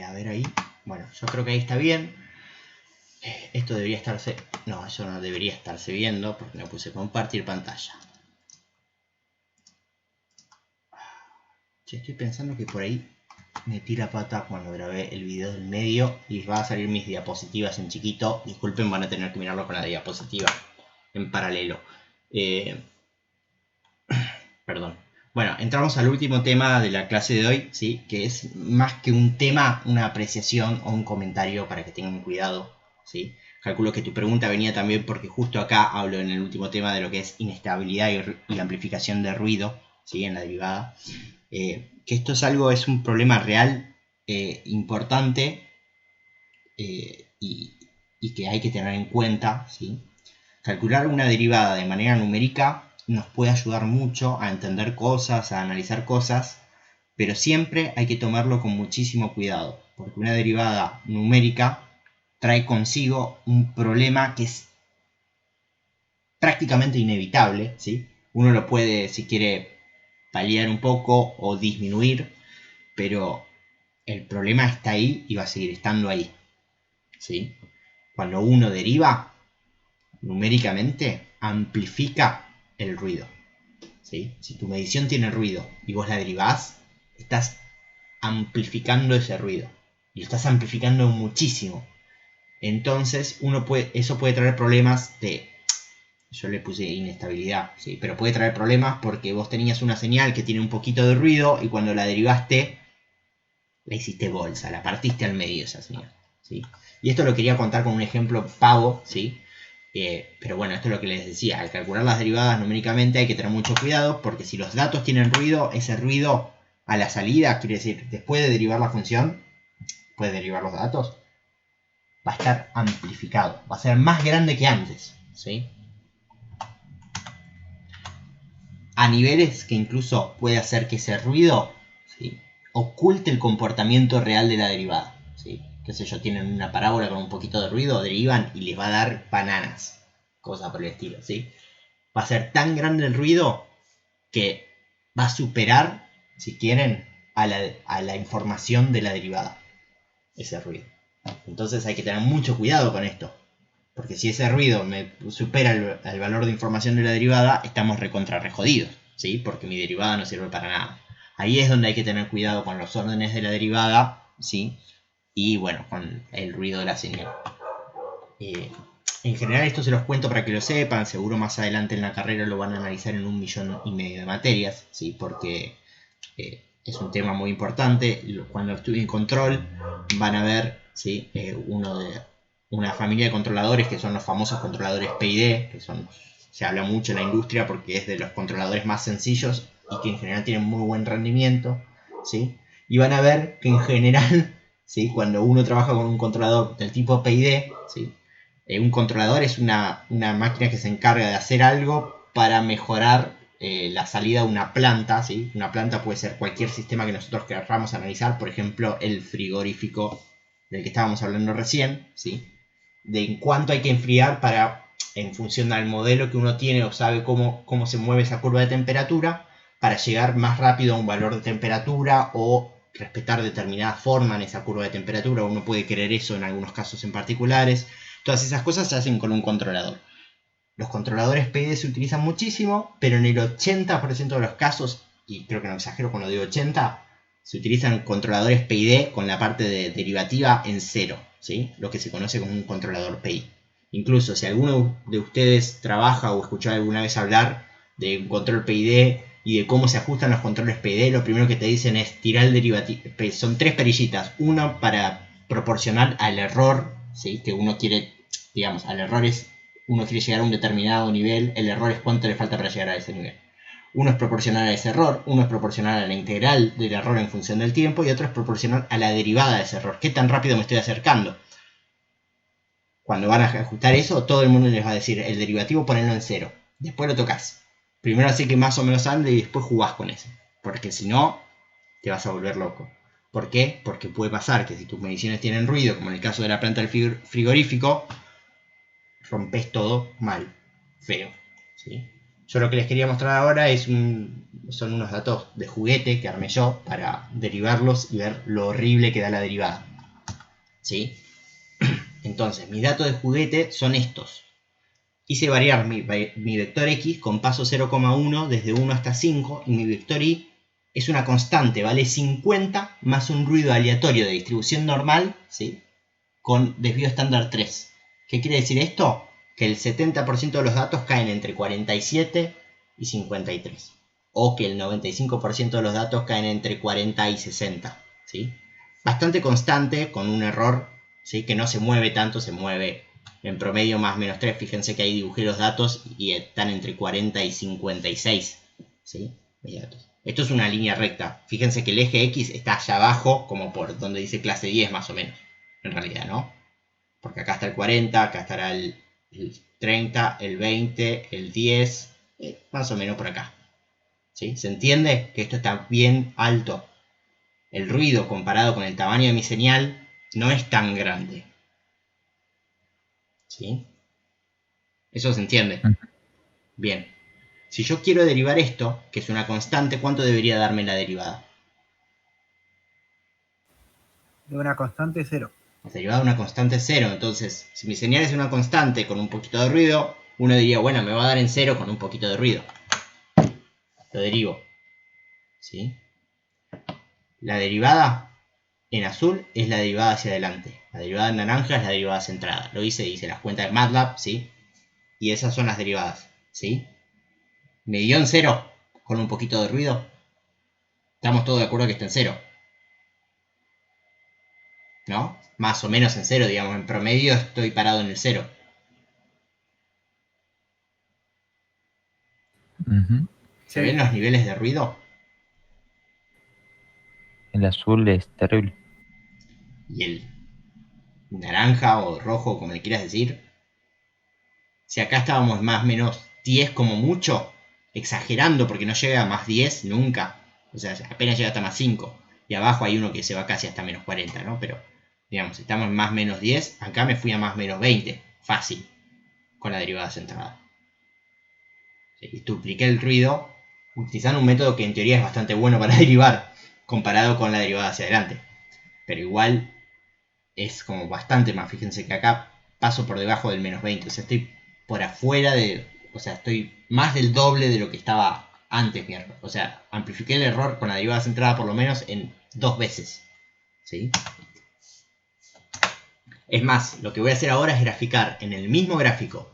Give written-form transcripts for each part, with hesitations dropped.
A ver ahí. Bueno, yo creo que ahí está bien. Esto debería estarse... No, eso no debería estarse viendo porque no puse compartir pantalla. Yo estoy pensando que por ahí metí la pata cuando grabé el video del medio y va a salir mis diapositivas en chiquito. Disculpen, van a tener que mirarlo con la diapositiva en paralelo. Perdón. Bueno, entramos al último tema de la clase de hoy, ¿sí? Que es más que un tema, una apreciación o un comentario para que tengan cuidado, ¿sí? Calculo que tu pregunta venía también porque justo acá hablo en el último tema de lo que es inestabilidad y amplificación de ruido, ¿sí? En la derivada. Que esto es un problema real, importante, y que hay que tener en cuenta, ¿sí? Calcular una derivada de manera numérica nos puede ayudar mucho a entender cosas, a analizar cosas, pero siempre hay que tomarlo con muchísimo cuidado, porque una derivada numérica trae consigo un problema que es prácticamente inevitable, ¿sí? Uno lo puede, si quiere, paliar un poco o disminuir, pero el problema está ahí y va a seguir estando ahí, ¿sí? Cuando uno deriva, numéricamente amplifica el ruido, ¿sí? Si tu medición tiene ruido y vos la derivás, estás amplificando ese ruido y lo estás amplificando muchísimo. Entonces eso puede traer problemas de... Yo le puse inestabilidad, ¿sí? Pero puede traer problemas porque vos tenías una señal que tiene un poquito de ruido y cuando la derivaste la hiciste bolsa, la partiste al medio esa señal, ¿sí? Y esto lo quería contar con un ejemplo pavo, ¿sí? Pero bueno, esto es lo que les decía, al calcular las derivadas numéricamente hay que tener mucho cuidado porque si los datos tienen ruido, ese ruido a la salida, quiere decir, después de derivar la función, después de derivar los datos, va a estar amplificado, va a ser más grande que antes, ¿sí? A niveles que incluso puede hacer que ese ruido, ¿sí?, oculte el comportamiento real de la derivada, ¿sí? Qué sé yo, tienen una parábola con un poquito de ruido, derivan y les va a dar bananas, cosa por el estilo, ¿sí? Va a ser tan grande el ruido que va a superar, si quieren, a la información de la derivada, ese ruido. Entonces hay que tener mucho cuidado con esto, porque si ese ruido me supera el valor de información de la derivada, estamos recontra rejodidos, ¿sí? Porque mi derivada no sirve para nada. Ahí es donde hay que tener cuidado con los órdenes de la derivada, ¿sí? Y bueno, con el ruido de la señal. En general esto se los cuento para que lo sepan, seguro más adelante en la carrera lo van a analizar en 1,5 millones de materias, ¿sí? Porque es un tema muy importante. Cuando estudien control van a ver, ¿sí?, una familia de controladores que son los famosos controladores PID, que se habla mucho en la industria porque es de los controladores más sencillos y que en general tienen muy buen rendimiento, ¿sí? Y van a ver que en general, ¿sí?, cuando uno trabaja con un controlador del tipo PID, ¿sí?, un controlador es una máquina que se encarga de hacer algo para mejorar la salida de una planta, ¿sí? Una planta puede ser cualquier sistema que nosotros queramos analizar, por ejemplo, el frigorífico del que estábamos hablando recién, ¿sí? De en cuánto hay que enfriar para, en función del modelo que uno tiene o sabe cómo se mueve esa curva de temperatura, para llegar más rápido a un valor de temperatura o respetar determinada forma en esa curva de temperatura. Uno puede querer eso en algunos casos en particulares. Todas esas cosas se hacen con un controlador. Los controladores PID se utilizan muchísimo, pero en el 80% de los casos, y creo que no exagero cuando digo 80, se utilizan controladores PID con la parte derivativa en 0, ¿sí? Lo que se conoce como un controlador PI. Incluso si alguno de ustedes trabaja o escuchó alguna vez hablar de un control PID y de cómo se ajustan los controles PID, lo primero que te dicen es tirar el derivativo. Son 3 perillitas. Uno para proporcionar al error, ¿sí?, que uno quiere, digamos, al error es uno quiere llegar a un determinado nivel, el error es cuánto le falta para llegar a ese nivel. Uno es proporcional a ese error, uno es proporcional a la integral del error en función del tiempo y otro es proporcional a la derivada de ese error. ¿Qué tan rápido me estoy acercando? Cuando van a ajustar eso, todo el mundo les va a decir el derivativo ponelo en 0. Después lo tocas. Primero así que más o menos ande y después jugás con eso. Porque si no, te vas a volver loco. ¿Por qué? Porque puede pasar que si tus mediciones tienen ruido, como en el caso de la planta del frigorífico, rompes todo mal, feo, ¿sí? Yo lo que les quería mostrar ahora son unos datos de juguete que armé yo para derivarlos y ver lo horrible que da la derivada. ¿Sí? Entonces, mis datos de juguete son estos. Hice variar mi vector x con paso 0,1 desde 1 hasta 5 y mi vector y es una constante, vale 50 más un ruido aleatorio de distribución normal, ¿sí? Con desvío estándar 3. ¿Qué quiere decir esto? Que el 70% de los datos caen entre 47 y 53. O que el 95% de los datos caen entre 40 y 60. ¿Sí? Bastante constante, con un error, ¿sí? Que no se mueve tanto, se mueve en promedio más menos 3. Fíjense que ahí dibujé los datos y están entre 40 y 56. ¿Sí? Esto es una línea recta. Fíjense que el eje X está allá abajo, como por donde dice clase 10 más o menos. En realidad, ¿no? Porque acá está el 40, acá estará el 30, el 20, el 10, más o menos por acá. ¿Sí? ¿Se entiende? Que esto está bien alto. El ruido comparado con el tamaño de mi señal no es tan grande. ¿Sí? Eso se entiende. Bien. Si yo quiero derivar esto, que es una constante, ¿cuánto debería darme la derivada? De una constante 0. La derivada de una constante es 0. Entonces, si mi señal es una constante con un poquito de ruido, uno diría, bueno, me va a dar en 0 con un poquito de ruido. Lo derivo. ¿Sí? La derivada en azul es la derivada hacia adelante. La derivada en naranja es la derivada centrada. Lo hice las cuentas de MATLAB, ¿sí? Y esas son las derivadas, ¿sí? Me dio en 0 con un poquito de ruido. Estamos todos de acuerdo que está en 0. ¿No? Más o menos en 0, digamos. En promedio estoy parado en el 0. ¿Se ven los niveles de ruido? El azul es terrible. Y el naranja o rojo, como le quieras decir. Si acá estábamos más o menos 10 como mucho, exagerando porque no llega a más 10 nunca. O sea, apenas llega hasta más 5. Y abajo hay uno que se va casi hasta menos 40, ¿no? Pero, digamos, estamos en más menos 10. Acá me fui a más menos 20. Fácil. Con la derivada centrada. Y dupliqué el ruido utilizando un método que en teoría es bastante bueno para derivar. Comparado con la derivada hacia adelante. Pero igual es como bastante más. Fíjense que acá paso por debajo del menos 20. O sea, estoy por afuera de... O sea, estoy más del doble de lo que estaba antes mi error. O sea, amplifiqué el error con la derivada centrada por lo menos en 2 veces. ¿Sí? Es más, lo que voy a hacer ahora es graficar en el mismo gráfico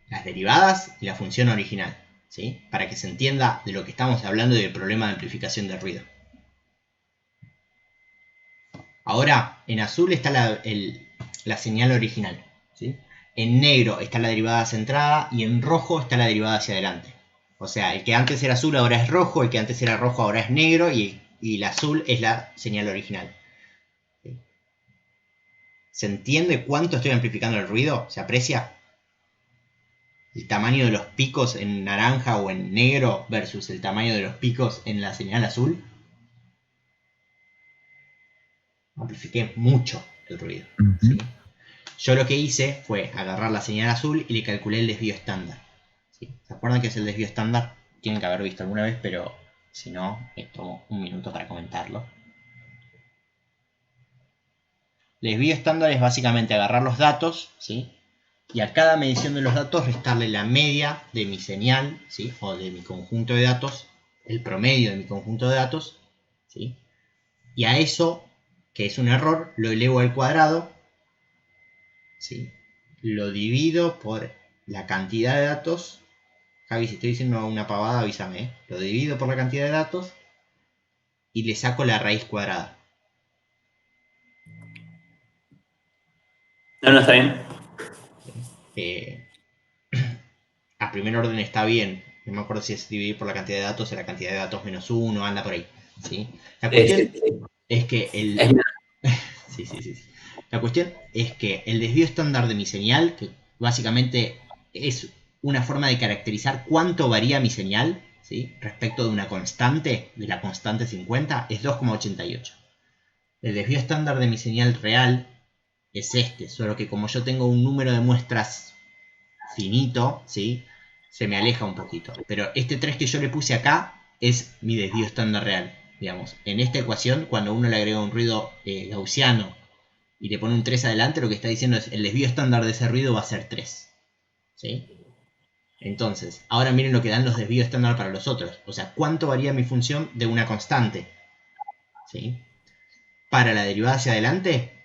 las derivadas y la función original. ¿Sí? Para que se entienda de lo que estamos hablando y del problema de amplificación de ruido. Ahora, en azul está la señal original. ¿Sí? En negro está la derivada centrada y en rojo está la derivada hacia adelante. O sea, el que antes era azul ahora es rojo, el que antes era rojo ahora es negro y el azul es la señal original. ¿Sí? ¿Se entiende cuánto estoy amplificando el ruido? ¿Se aprecia? El tamaño de los picos en naranja o en negro versus el tamaño de los picos en la señal azul. Amplifiqué mucho el ruido. ¿Sí? Yo lo que hice fue agarrar la señal azul y le calculé el desvío estándar. ¿Sí? ¿Se acuerdan qué es el desvío estándar? Tienen que haber visto alguna vez, pero si no, tomo un minuto para comentarlo. El desvío estándar es básicamente agarrar los datos, ¿sí? Y a cada medición de los datos restarle la media de mi señal, ¿sí? O de mi conjunto de datos, el promedio de mi conjunto de datos, ¿sí? Y a eso, que es un error, lo elevo al cuadrado, ¿sí? Lo divido por la cantidad de datos. Javi, si estoy diciendo una pavada, avísame, ¿eh? Lo divido por la cantidad de datos y le saco la raíz cuadrada. No, está bien. A primer orden está bien. No me acuerdo si es dividir por la cantidad de datos o la cantidad de datos menos 1, anda por ahí. ¿Sí? La cuestión es que sí. La cuestión es que el desvío estándar de mi señal, que básicamente es una forma de caracterizar cuánto varía mi señal, ¿sí? Respecto de una constante, de la constante 50, es 2,88. El desvío estándar de mi señal real es este, solo que como yo tengo un número de muestras finito, ¿sí? se me aleja un poquito. Pero este 3 que yo le puse acá es mi desvío estándar real. Digamos, en esta ecuación, cuando uno le agrega un ruido gaussiano y le pone un 3 adelante, lo que está diciendo es el desvío estándar de ese ruido va a ser 3. ¿Sí? Entonces, ahora miren lo que dan los desvíos estándar para los otros. O sea, ¿cuánto varía mi función de una constante? ¿Sí? Para la derivada hacia adelante,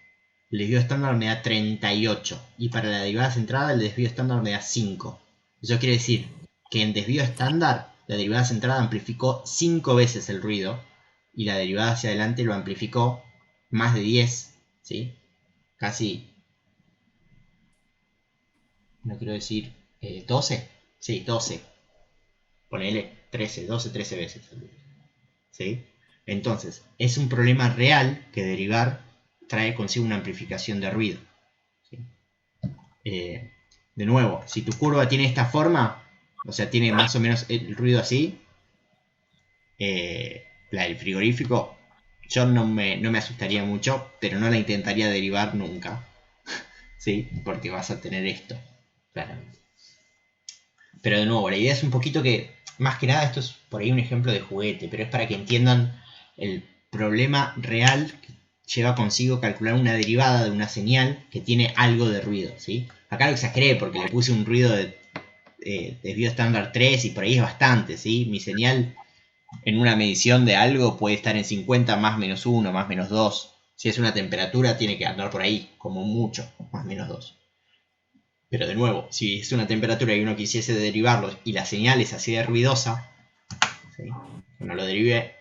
el desvío estándar me da 38. Y para la derivada centrada, el desvío estándar me da 5. Eso quiere decir que en desvío estándar, la derivada centrada amplificó 5 veces el ruido. Y la derivada hacia adelante lo amplificó más de 10. ¿Sí? Casi, no quiero decir 12. Sí, 12. Ponele 13, 12, 13 veces. ¿Sí? Entonces, es un problema real que derivar trae consigo una amplificación de ruido. ¿Sí? De nuevo, si tu curva tiene esta forma, o sea, tiene más o menos el ruido así, la del frigorífico, yo no me asustaría mucho, pero no la intentaría derivar nunca. ¿Sí? Porque vas a tener esto, claramente. Pero de nuevo, la idea es un poquito que, más que nada, esto es por ahí un ejemplo de juguete, pero es para que entiendan el problema real que lleva consigo calcular una derivada de una señal que tiene algo de ruido, ¿sí? Acá lo exageré porque le puse un ruido de desvío estándar 3 y por ahí es bastante, ¿sí? Mi señal en una medición de algo puede estar en 50 más menos 1, más menos 2. Si es una temperatura tiene que andar por ahí, como mucho, más menos 2. Pero de nuevo, si es una temperatura y uno quisiese derivarlo y la señal es así de ruidosa, ¿sí? Cuando lo derive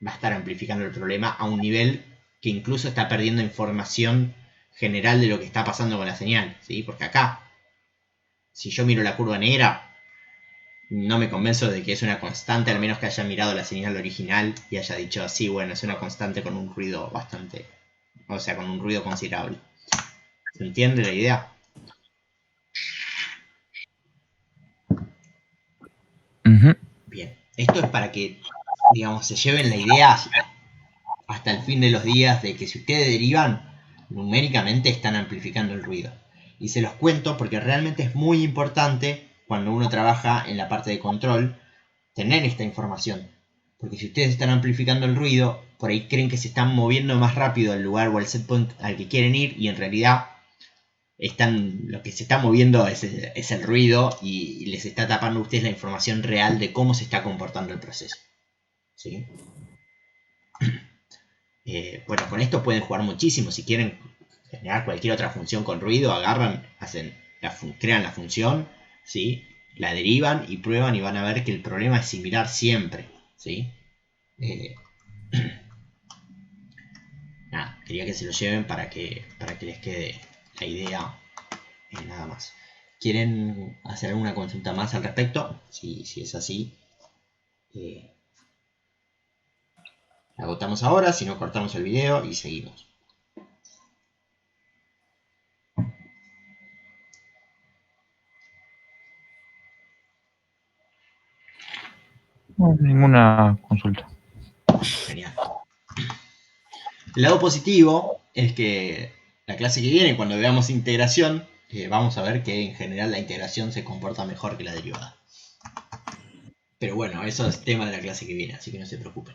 va a estar amplificando el problema a un nivel que incluso está perdiendo información general de lo que está pasando con la señal, ¿sí? Porque acá, si yo miro la curva negra, no me convenzo de que es una constante, al menos que haya mirado la señal original y haya dicho, sí, bueno, es una constante con un ruido bastante, o sea, con un ruido considerable. ¿Se entiende la idea? Bien, esto es para que, digamos, se lleven la idea hasta el fin de los días de que si ustedes derivan, numéricamente están amplificando el ruido. Y se los cuento porque realmente es muy importante cuando uno trabaja en la parte de control tener esta información. Porque si ustedes están amplificando el ruido, por ahí creen que se están moviendo más rápido al lugar o al set point al que quieren ir y en realidad lo que se está moviendo es el ruido y les está tapando a ustedes la información real de cómo se está comportando el proceso. ¿Sí? Bueno, con esto pueden jugar muchísimo. Si quieren generar cualquier otra función con ruido, agarran, crean la función, ¿sí? La derivan y prueban y van a ver que el problema es similar siempre, ¿sí? Nada, quería que se lo lleven para que les quede la idea, nada más. ¿Quieren hacer alguna consulta más al respecto? Si es así, la agotamos ahora, si no cortamos el video y seguimos. No, ninguna consulta. Genial. El lado positivo es que la clase que viene, cuando veamos integración, vamos a ver que en general la integración se comporta mejor que la derivada. Pero bueno, eso es tema de la clase que viene, así que no se preocupen.